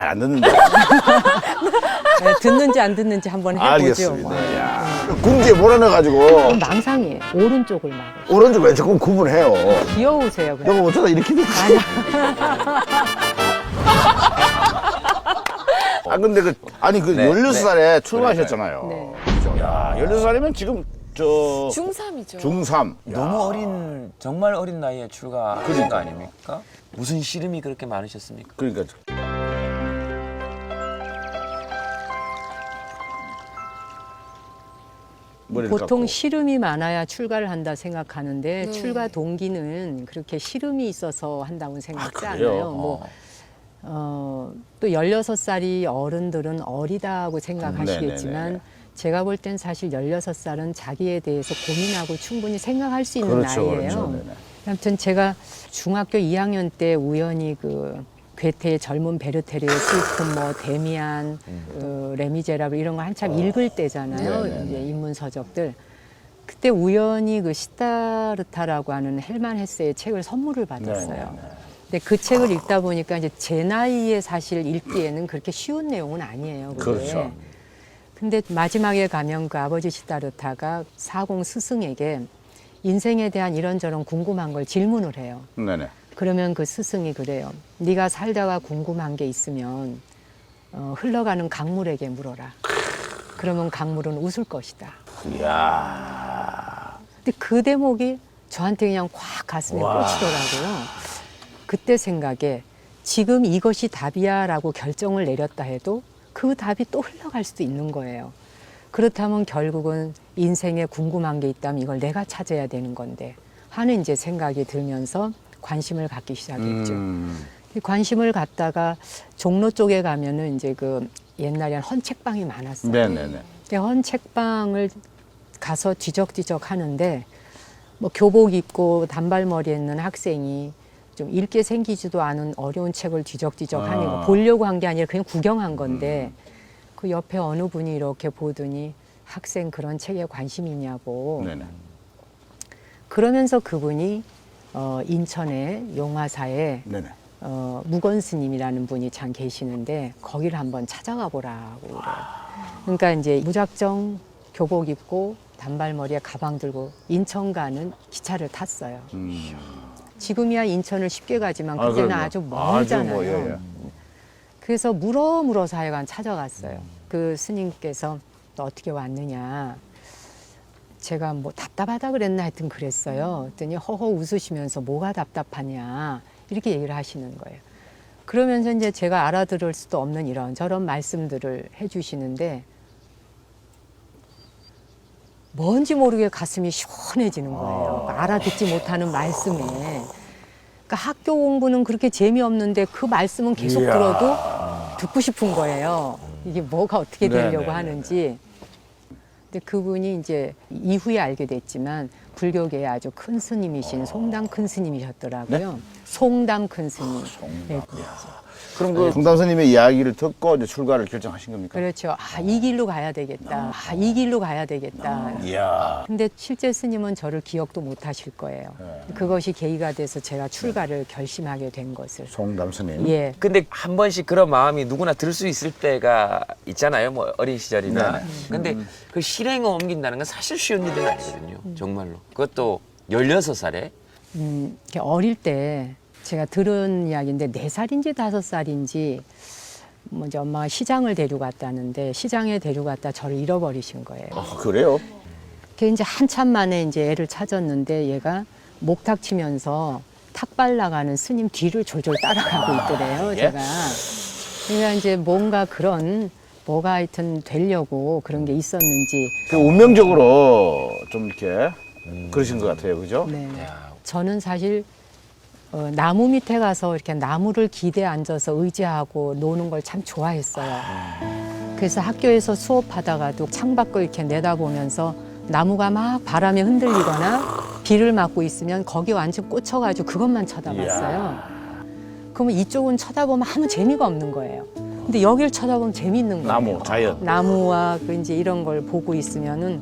안 듣는데. 네, 듣는지 안 듣는지 한번 해보죠. 알겠습니다. 뭐. 야. 궁지에 몰아넣어가지고 그럼 망상이에요. 오른쪽을 막으셔. 오른쪽 왼쪽 구분해요. 귀여우세요. 그냥. 너가 어쩌다 이렇게 됐지? 아 근데 그 아니 그 네, 16살에 출마하셨잖아요. 네. 그죠? 야 16살이면 지금 저 중3이죠. 중3. 너무 어린, 정말 어린 나이에 출가하신 거 아닙니까? 무슨 씨름이 그렇게 많으셨습니까? 그러니까 머리를 보통 깎고. 씨름이 많아야 출가를 한다 생각하는데 네. 출가 동기는 그렇게 씨름이 있어서 한다고 생각지 그래요? 않아요. 또 16살이 어른들은 어리다고 생각하시겠지만 네네네. 제가 볼 땐 사실 16살은 자기에 대해서 고민하고 충분히 생각할 수 있는 그렇죠, 나이예요. 그렇죠. 네네. 아무튼 제가 중학교 2학년 때 우연히 그 괴테의 젊은 베르테르의 뭐 데미안, 레미제라블 이런 거 한참 읽을 때잖아요. 네네네. 이제 인문 서적들. 그때 우연히 그 시다르타라고 하는 헬만 헤세의 책을 선물을 받았어요. 네네네. 근데 그 책을 읽다 보니까 이제 제 나이에 사실 읽기에는 그렇게 쉬운 내용은 아니에요. 그게. 그렇죠. 근데 마지막에 가면 그 아버지 시다르타가 사공 스승에게 인생에 대한 이런저런 궁금한 걸 질문을 해요. 네네. 그러면 그 스승이 그래요. 네가 살다가 궁금한 게 있으면 흘러가는 강물에게 물어라. 그러면 강물은 웃을 것이다. 이야. 근데 그 대목이 저한테 그냥 꽉 가슴에 와. 꽂히더라고요. 그때 생각에 지금 이것이 답이야라고 결정을 내렸다 해도 그 답이 또 흘러갈 수도 있는 거예요. 그렇다면 결국은 인생에 궁금한 게 있다면 이걸 내가 찾아야 되는 건데 하는 이제 생각이 들면서 관심을 갖기 시작했죠. 관심을 갖다가 종로 쪽에 가면은 이제 그 옛날에는 헌책방이 많았어요. 네네네. 근데 헌책방을 가서 뒤적뒤적 하는데 뭐 교복 입고 단발머리 있는 학생이 좀 읽게 생기지도 않은 어려운 책을 뒤적뒤적 하니 거 보려고 한 게 아니라 그냥 구경한 건데 그 옆에 어느 분이 이렇게 보더니 학생 그런 책에 관심 있냐고. 네네. 그러면서 그분이 인천의 용화사에 네네. 무건 스님이라는 분이 참 계시는데 거기를 한번 찾아가 보라고 그래요. 그러니까 이제 무작정 교복 입고 단발머리에 가방 들고 인천 가는 기차를 탔어요. 지금이야 인천을 쉽게 가지만 그때는 그럼요. 아주 멀잖아요. 뭐, 예, 예. 그래서 물어서 하여간 찾아갔어요. 그 스님께서 너 어떻게 왔느냐. 제가 뭐 답답하다 그랬나 하여튼 그랬어요. 그랬더니 허허 웃으시면서 뭐가 답답하냐 이렇게 얘기를 하시는 거예요. 그러면서 이제 제가 알아들을 수도 없는 이런저런 말씀들을 해주시는데 뭔지 모르게 가슴이 시원해지는 거예요. 그러니까 알아듣지 못하는 말씀에. 그러니까 학교 공부는 그렇게 재미없는데 그 말씀은 계속 이야. 들어도 듣고 싶은 거예요. 이게 뭐가 어떻게 되려고 네네네네. 하는지. 근데 그분이 이제 이후에 알게 됐지만 불교계의 아주 큰 스님이신 송담 큰 스님이셨더라고요. 송담 큰 스님. 네. 그럼 그 송담 스님의 이야기를 듣고 이제 출가를 결정하신 겁니까? 그렇죠. 아, 이 길로 가야 되겠다. 아, 이 길로 가야 되겠다. 이야. 근데 실제 스님은 저를 기억도 못 하실 거예요. 그것이 계기가 돼서 제가 출가를 결심하게 된 것을. 송담 스님. 예. 근데 한 번씩 그런 마음이 누구나 들 수 있을 때가 있잖아요. 뭐 어린 시절이나. 네네. 근데 그 실행에 옮긴다는 건 사실 쉬운 일은 아니거든요. 정말로. 그것도 16살에. 이렇게 어릴 때 제가 들은 이야기인데 4살인지 5살인지 먼저 엄마가 시장을 데려갔다는데 시장에 데려갔다 저를 잃어버리신 거예요. 그래요? 그게 이제 한참 만에 이제 애를 찾았는데 얘가 목탁 치면서 탁발 나가는 스님 뒤를 졸졸 따라가고 있더래요, 제가. 그러니까 이제 뭔가 그런 뭐가 하여튼 되려고 그런 게 있었는지. 그 운명적으로 좀 이렇게 그러신 것 같아요, 그죠? 네. 저는 사실 나무 밑에 가서 이렇게 나무를 기대에 앉아서 의지하고 노는 걸 참 좋아했어요. 그래서 학교에서 수업하다가도 창밖을 이렇게 내다보면서 나무가 막 바람에 흔들리거나 비를 맞고 있으면 거기 완전 꽂혀가지고 그것만 쳐다봤어요. 그러면 이쪽은 쳐다보면 아무 재미가 없는 거예요. 근데 여길 쳐다보면 재미있는 거예요. 나무, 자연. 나무와 그 이제 이런 걸 보고 있으면은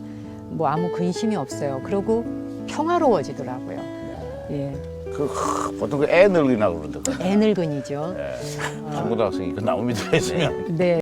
뭐 아무 근심이 없어요. 그리고 평화로워지더라고요. 예. 보통 그 애 늙은이라고 그러던데. 애늙은이죠. 중고등학생이 그 나무 밑에 있으면 네.